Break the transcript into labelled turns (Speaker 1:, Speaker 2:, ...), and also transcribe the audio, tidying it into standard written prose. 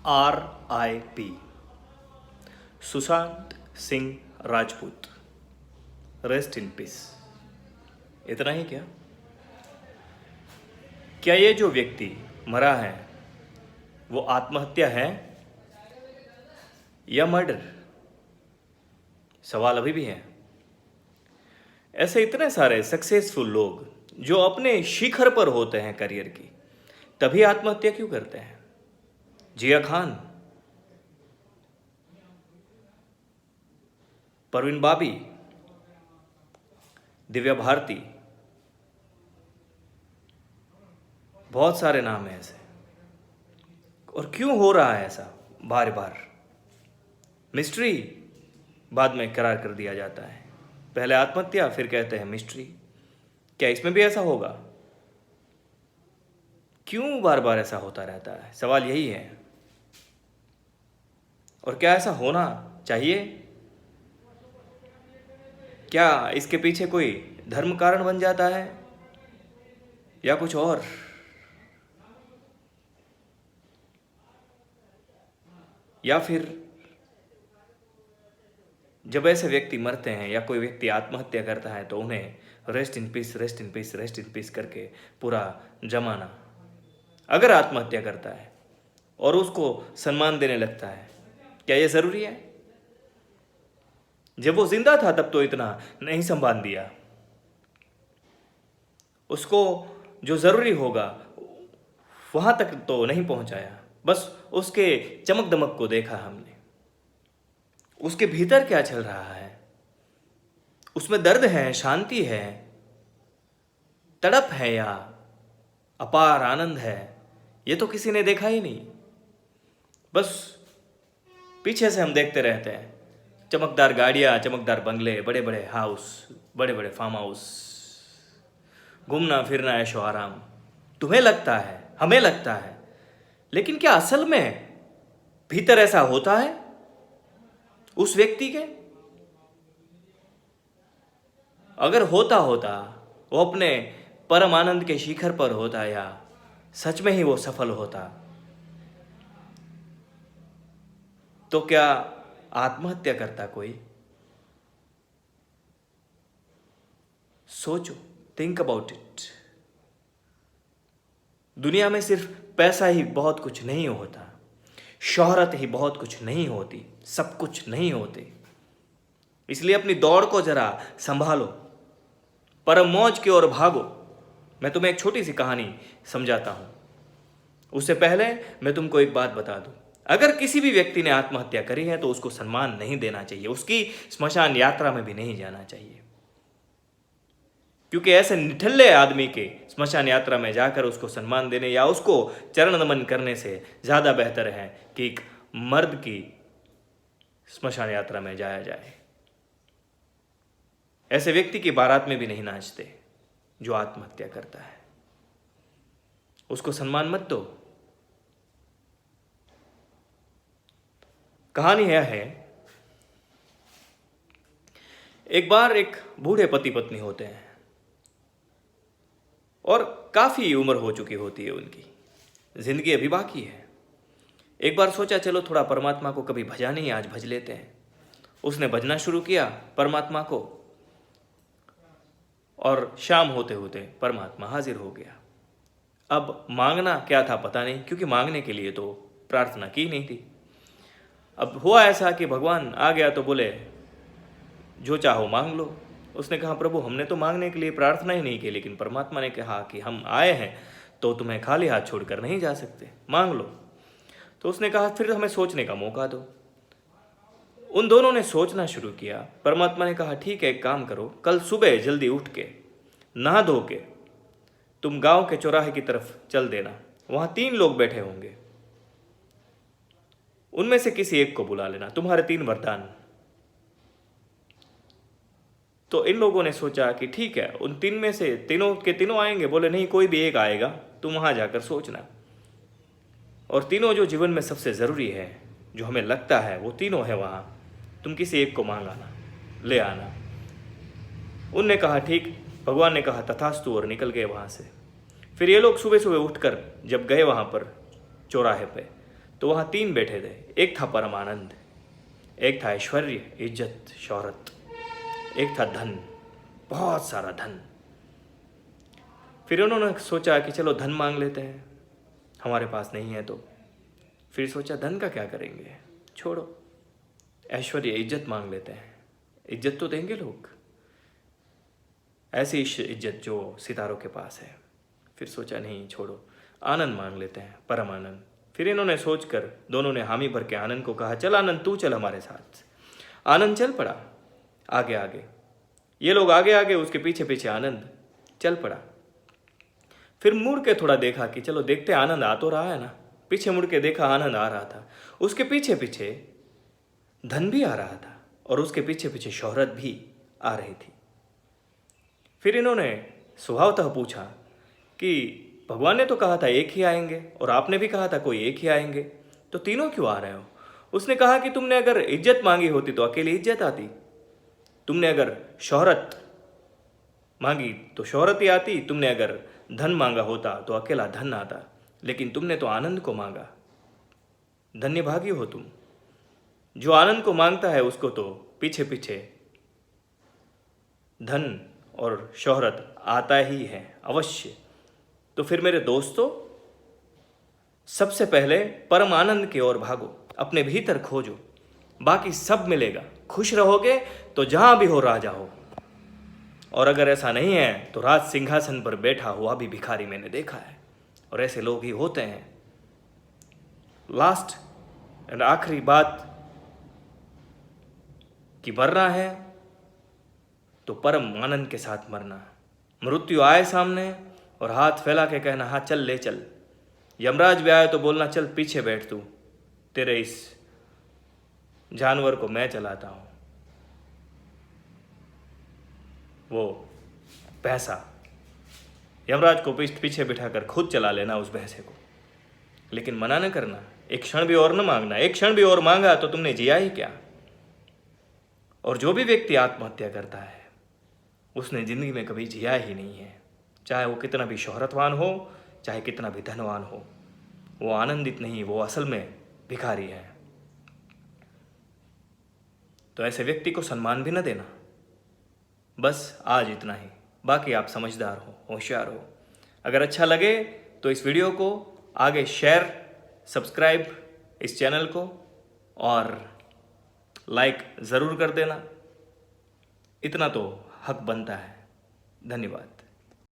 Speaker 1: RIP Sushant Singh Rajput, rest in peace. इतना ही क्या? क्या ये जो व्यक्ति मरा है वो आत्महत्या है या मर्डर? सवाल अभी भी है। ऐसे इतने सारे सक्सेसफुल लोग जो अपने शिखर पर होते हैं करियर की, तभी आत्महत्या क्यों करते हैं? जिया खान, परवीन बाबी, दिव्या भारती, बहुत सारे नाम हैं ऐसे। और क्यों हो रहा है ऐसा बार बार? मिस्ट्री बाद में करार कर दिया जाता है। पहले आत्महत्या, फिर कहते हैं मिस्ट्री। क्या इसमें भी ऐसा होगा? क्यों बार बार ऐसा होता रहता है? सवाल यही है। और क्या ऐसा होना चाहिए? क्या इसके पीछे कोई धर्म कारण बन जाता है या कुछ और? या फिर जब ऐसे व्यक्ति मरते हैं या कोई व्यक्ति आत्महत्या करता है तो उन्हें rest in peace, rest in peace, rest in peace करके पूरा जमाना अगर आत्महत्या करता है और उसको सम्मान देने लगता है, क्या यह जरूरी है? जब वो जिंदा था तब तो इतना नहीं सम्मान दिया। उसको जो जरूरी होगा वहां तक तो नहीं पहुंचाया। बस उसके चमक दमक को देखा हमने। उसके भीतर क्या चल रहा है? उसमें दर्द है, शांति है, तड़प है या अपार आनंद है? ये तो किसी ने देखा ही नहीं। बस पीछे से हम देखते रहते हैं। चमकदार गाड़ियां, चमकदार बंगले, बड़े बड़े हाउस, बड़े बड़े फार्म हाउस, घूमना फिरना, ऐशो आराम। तुम्हें लगता है, हमें लगता है, लेकिन क्या असल में भीतर ऐसा होता है उस व्यक्ति के? अगर होता वो अपने परम आनंद के शिखर पर होता या सच में ही वो सफल होता, तो क्या आत्महत्या करता कोई? सोचो, थिंक अबाउट इट। दुनिया में सिर्फ पैसा ही बहुत कुछ नहीं होता, शोहरत ही बहुत कुछ नहीं होती, सब कुछ नहीं होते। इसलिए अपनी दौड़ को जरा संभालो, परम मौज की ओर भागो। मैं तुम्हें एक छोटी सी कहानी समझाता हूं। उससे पहले मैं तुमको एक बात बता दूं। अगर किसी भी व्यक्ति ने आत्महत्या करी है तो उसको सम्मान नहीं देना चाहिए, उसकी स्मशान यात्रा में भी नहीं जाना चाहिए। क्योंकि ऐसे निठल्ले आदमी के स्मशान यात्रा में जाकर उसको सम्मान देने या उसको चरण नमन करने से ज्यादा बेहतर है कि एक मर्द की स्मशान यात्रा में जाया जाए। ऐसे व्यक्ति की बारात में भी नहीं नाचते जो आत्महत्या करता है। उसको सम्मान मत दो। कहानी यह है, एक बार एक बूढ़े पति पत्नी होते हैं और काफी उम्र हो चुकी होती है उनकी, जिंदगी अभी बाकी है। एक बार सोचा चलो थोड़ा परमात्मा को कभी भजा नहीं, आज भज लेते हैं। उसने भजना शुरू किया परमात्मा को और शाम होते होते परमात्मा हाजिर हो गया। अब मांगना क्या था पता नहीं, क्योंकि मांगने के लिए तो प्रार्थना की नहीं थी। अब हुआ ऐसा कि भगवान आ गया तो बोले जो चाहो मांग लो। उसने कहा प्रभु हमने तो मांगने के लिए प्रार्थना ही नहीं की, लेकिन परमात्मा ने कहा कि हम आए हैं तो तुम्हें खाली हाथ छोड़कर नहीं जा सकते, मांग लो। तो उसने कहा फिर हमें सोचने का मौका दो। उन दोनों ने सोचना शुरू किया। परमात्मा ने कहा ठीक है, एक काम करो, कल सुबह जल्दी उठ के नहा धो के तुम गांव के चौराहे की तरफ चल देना, वहां 3 लोग बैठे होंगे, उनमें से किसी एक को बुला लेना, तुम्हारे 3 वरदान। तो इन लोगों ने सोचा कि ठीक है, उन 3 में से तीनों के तीनों आएंगे? बोले नहीं, कोई भी एक आएगा, तुम वहां जाकर सोचना। और तीनों जो जीवन में सबसे जरूरी है, जो हमें लगता है वो तीनों है वहां, तुम किसी एक को मांग आना, ले आना। उनने कहा ठीक। भगवान ने कहा तथास्तु और निकल गए वहां से। फिर ये लोग सुबह सुबह उठकर जब गए वहां पर चौराहे पे, तो वहाँ 3 बैठे थे। एक था परमानंद, एक था ऐश्वर्य, इज्जत, शोहरत, एक था धन, बहुत सारा धन। फिर उन्होंने सोचा कि चलो धन मांग लेते हैं, हमारे पास नहीं है तो। फिर सोचा धन का क्या करेंगे, छोड़ो, ऐश्वर्य, इज्जत मांग लेते हैं, इज्जत तो देंगे लोग, ऐसी इज्जत जो सितारों के पास है। फिर सोचा नहीं, छोड़ो, आनंद मांग लेते हैं, परम आनंद। फिर इन्होंने सोचकर दोनों ने हामी भर के आनंद को कहा, चल आनंद तू चल हमारे साथ। आनंद चल पड़ा आगे आगे, ये लोग आगे आगे, उसके पीछे पीछे आनंद चल पड़ा। फिर मुड़ के थोड़ा देखा कि चलो देखते आनंद आ तो रहा है ना। पीछे मुड़ के देखा, आनंद आ रहा था, उसके पीछे पीछे धन भी आ रहा था और उसके पीछे पीछे शोहरत भी आ रही थी। फिर इन्होंने स्वभावतः पूछा कि भगवान ने तो कहा था एक ही आएंगे और आपने भी कहा था कोई एक ही आएंगे, तो तीनों क्यों आ रहे हो? उसने कहा कि तुमने अगर इज्जत मांगी होती तो अकेली इज्जत आती, तुमने अगर शोहरत मांगी तो शोहरत ही आती, तुमने अगर धन मांगा होता तो अकेला धन आता, लेकिन तुमने तो आनंद को मांगा। धन्य भागी हो तुम। जो आनंद को मांगता है उसको तो पीछे पीछे धन और शोहरत आता ही है अवश्य। तो फिर मेरे दोस्तों, सबसे पहले परम आनंद की ओर भागो, अपने भीतर खोजो, बाकी सब मिलेगा। खुश रहोगे तो जहां भी हो राजा हो। और अगर ऐसा नहीं है तो राज सिंहासन पर बैठा हुआ भी भिखारी मैंने देखा है, और ऐसे लोग ही होते हैं। लास्ट एंड आखिरी बात कि मरना है तो परम आनंद के साथ मरना। मृत्यु आए सामने और हाथ फैला के कहना, हाँ चल ले चल। यमराज भी आए तो बोलना, चल पीछे बैठ तू, तेरे इस जानवर को मैं चलाता हूं। वो भैंसा यमराज को पीछे बिठाकर खुद चला लेना उस भैंसे को, लेकिन मना न करना, एक क्षण भी और न मांगना। एक क्षण भी और मांगा तो तुमने जिया ही क्या। और जो भी व्यक्ति आत्महत्या करता है उसने जिंदगी में कभी जिया ही नहीं है। चाहे वो कितना भी शोहरतवान हो, चाहे कितना भी धनवान हो, वो आनंदित नहीं, वो असल में भिखारी है। तो ऐसे व्यक्ति को सम्मान भी न देना। बस आज इतना ही, बाकी आप समझदार हो, होशियार हो। अगर अच्छा लगे तो इस वीडियो को आगे शेयर, सब्सक्राइब इस चैनल को और लाइक ज़रूर कर देना। इतना तो हक बनता है। धन्यवाद।